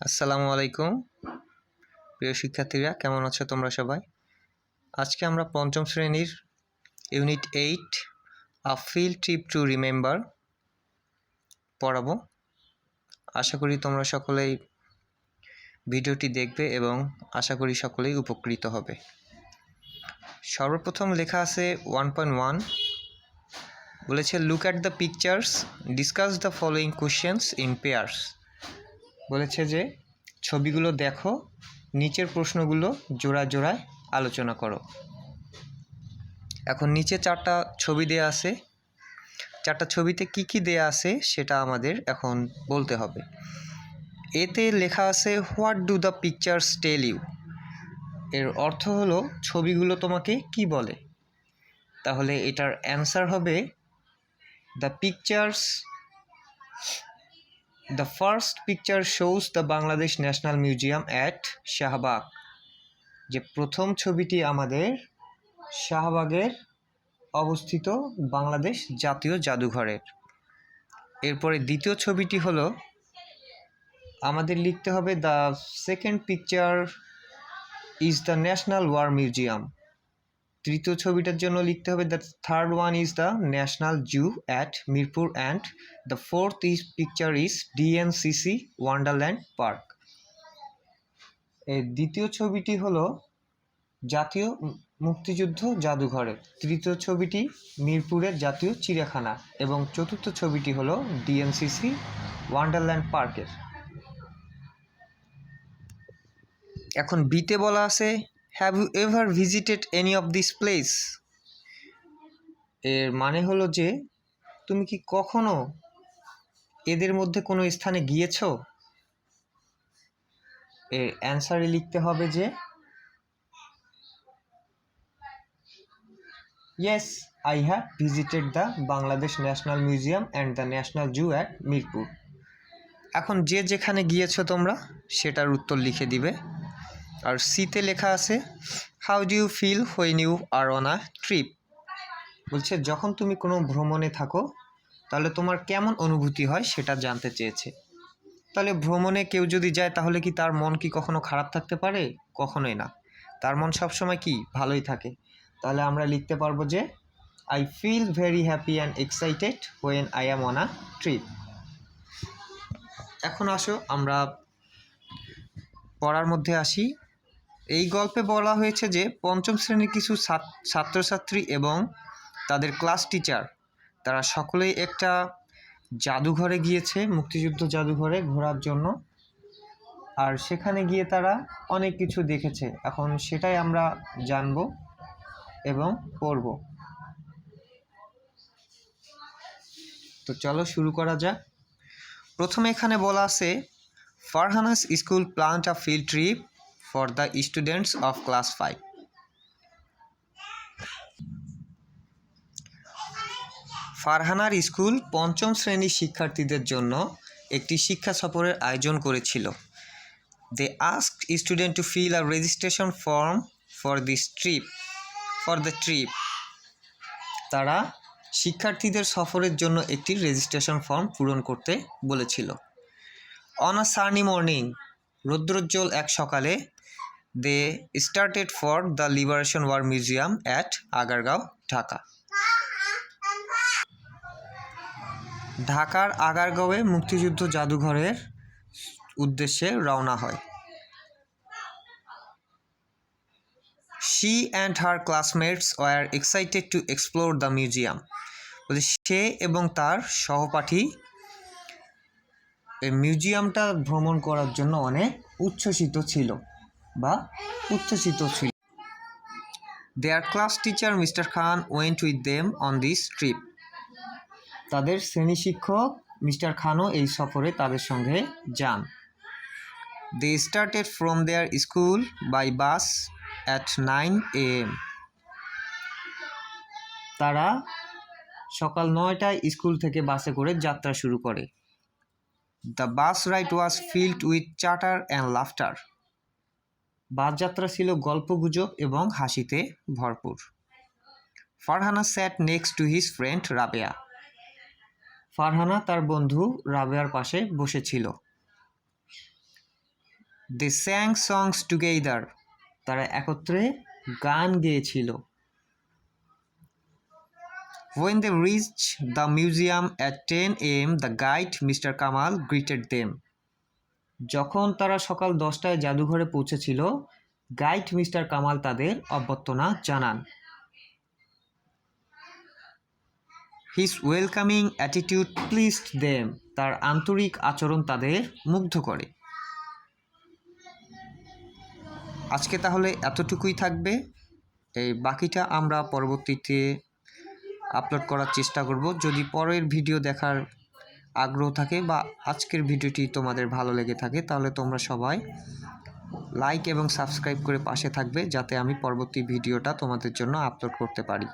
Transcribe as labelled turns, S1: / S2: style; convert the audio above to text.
S1: আসসালামু আলাইকুম প্রিয় শিক্ষার্থীরা, কেমন আছো তোমরা সবাই? আজকে আমরা পঞ্চম শ্রেণীর unit 8 a field trip to remember পড়াবো। আশা করি তোমরা সকলেই ভিডিওটি দেখবে এবং আশা করি সকলেই উপকৃত হবে। সর্বপ্রথম লেখা আছে 1.1, বলেছে look at the pictures, discuss the following questions in pairs. বলেছে যে ছবিগুলো দেখো, নিচের প্রশ্নগুলো জোড়া জোড়ায় আলোচনা করো। এখন নিচে চারটা ছবি দেয়া আছে, চারটা ছবিতে কি কি দেয়া আছে সেটা আমাদের এখন বলতে হবে। এতে লেখা আছে what do the pictures tell you. এর অর্থ হলো ছবিগুলো তোমাকে কি বলে। তাহলে এটার অ্যান্সার হবে the pictures, the first picture shows the Bangladesh national museum at Shahbag. যে প্রথম ছবিটি আমাদের শাহবাগের অবস্থিত বাংলাদেশ জাতীয় জাদুঘরের। এরপরে দ্বিতীয় ছবিটি হলো আমাদের লিখতে হবে the second picture is the national war museum. তৃতীয় ছবিটার জন্য লিখতে হবে the third one is the national zoo at Mirpur and the fourth picture is DNCC wonderland park. এর দ্বিতীয় ছবিটি হলো জাতীয় মুক্তিযুদ্ধ জাদুঘরের, তৃতীয় ছবিটি মিরপুরের জাতীয় চিড়িয়াখানা এবং চতুর্থ ছবিটি হলো ডিএনসিসি ওয়ান্ডারল্যান্ড পার্কের। এখন বিতে বলা আছে have you ever visited any of this place. এর মানে হলো যে তুমি কি কখনো এদের মধ্যে কোনো স্থানে গিয়েছো। এর অ্যান্সারে লিখতে হবে যে yes I have visited the Bangladesh national museum and the national zoo at Mirpur. এখন যে যেখানে গিয়েছো তোমরা সেটার উত্তর লিখে দিবে। আর সিতে লেখা আছে how do you feel when you are on a trip. বলছে যখন তুমি কোনো ভ্রমণে থাকো তাহলে তোমার কেমন অনুভূতি হয় সেটা জানতে চেয়েছে। তাহলে ভ্রমণে কেউ যদি যায় তাহলে কি তার মন কি কখনো খারাপ থাকতে পারে? কখনোই না, তার মন সবসময় কি ভালোই থাকে। তাহলে আমরা লিখতে পারবো যে I feel very happy and excited when I am on a trip. এখন আসো আমরা পড়ার মধ্যে আসি। এই গল্পে বলা হয়েছে যে পঞ্চম শ্রেণীর কিছু ছাত্রছাত্রী এবং তাদের ক্লাস টিচার তারা সকলেই একটা জাদুঘরে গিয়েছে, মুক্তিযুদ্ধ জাদুঘরে ঘোরার জন্য। আর সেখানে গিয়ে তারা অনেক কিছু দেখেছে। এখন সেটাই আমরা জানব এবং পড়ব। তো চলো শুরু করা যাক। প্রথমে এখানে বলা আছে Farhana's school planned a field trip for the students of class 5। ফারহানার স্কুল পঞ্চম শ্রেণীর শিক্ষার্থীদের জন্য একটি শিক্ষা সফরের আয়োজন করেছিল। They asked student to fill a registration form for the trip. তারা শিক্ষার্থীদের সফরের জন্য একটি রেজিস্ট্রেশন ফর্ম পূরণ করতে বলেছিল। অন আ সানি মর্নিং, রৌদ্রোজ্জ্বল এক সকালে, they started for the liberation war museum at Agargaon, Dhaka. ঢাকার আগারগাঁওয়ে মুক্তিযুদ্ধ জাদুঘরের উদ্দেশ্যে রওনা হয়। She and her classmates were excited to explore the museum. সে এবং তার সহপাঠী এই মিউজিয়ামটা ভ্রমণ করার জন্য অনেক উচ্ছ্বসিত ছিল। Their class teacher Mr. Khan went with them on this trip. তাদের শ্রেণী শিক্ষক মিস্টার খানও এই সফরে তাদের সঙ্গে যান। They started from their school by bus at 9 AM. তারা সকাল 9টায় স্কুল থেকে বাসে করে যাত্রা শুরু করে। The bus ride was filled with chatter and laughter. বাস যাত্রা ছিল গল্পগুজব এবং হাসিতে ভরপুর। Farhana sat next to his friend Rabeya. Farhana তার বন্ধু রাবেয়ার পাশে বসেছিল। দে স্যাং সংস টুগেদার, তারা একত্রে গান গেয়েছিল। When they reached the museum at 10 a.m., the guide, Mr. Kamal, greeted them. যখন তারা সকাল 10টায় জাদুঘরে পৌঁছেছিল, গাইড মিস্টার কামাল তাদের অভ্যর্থনা জানান। His welcoming attitude pleased them. তার আন্তরিক আচরণ তাদের মুগ্ধ করে। আজকে তাহলে এতটুকুই থাকবে। এই বাকিটা আমরা পরবর্তীতে আপলোড করার চেষ্টা করব। যদি পরের ভিডিও দেখার আগ্রহ থাকে বা আজকের ভিডিওটি তোমাদের ভালো লেগে থাকে, তাহলে তোমরা সবাই লাইক এবং সাবস্ক্রাইব করে পাশে থাকবে, যাতে আমি পরবর্তী ভিডিওটা তোমাদের জন্য আপলোড করতে পারি।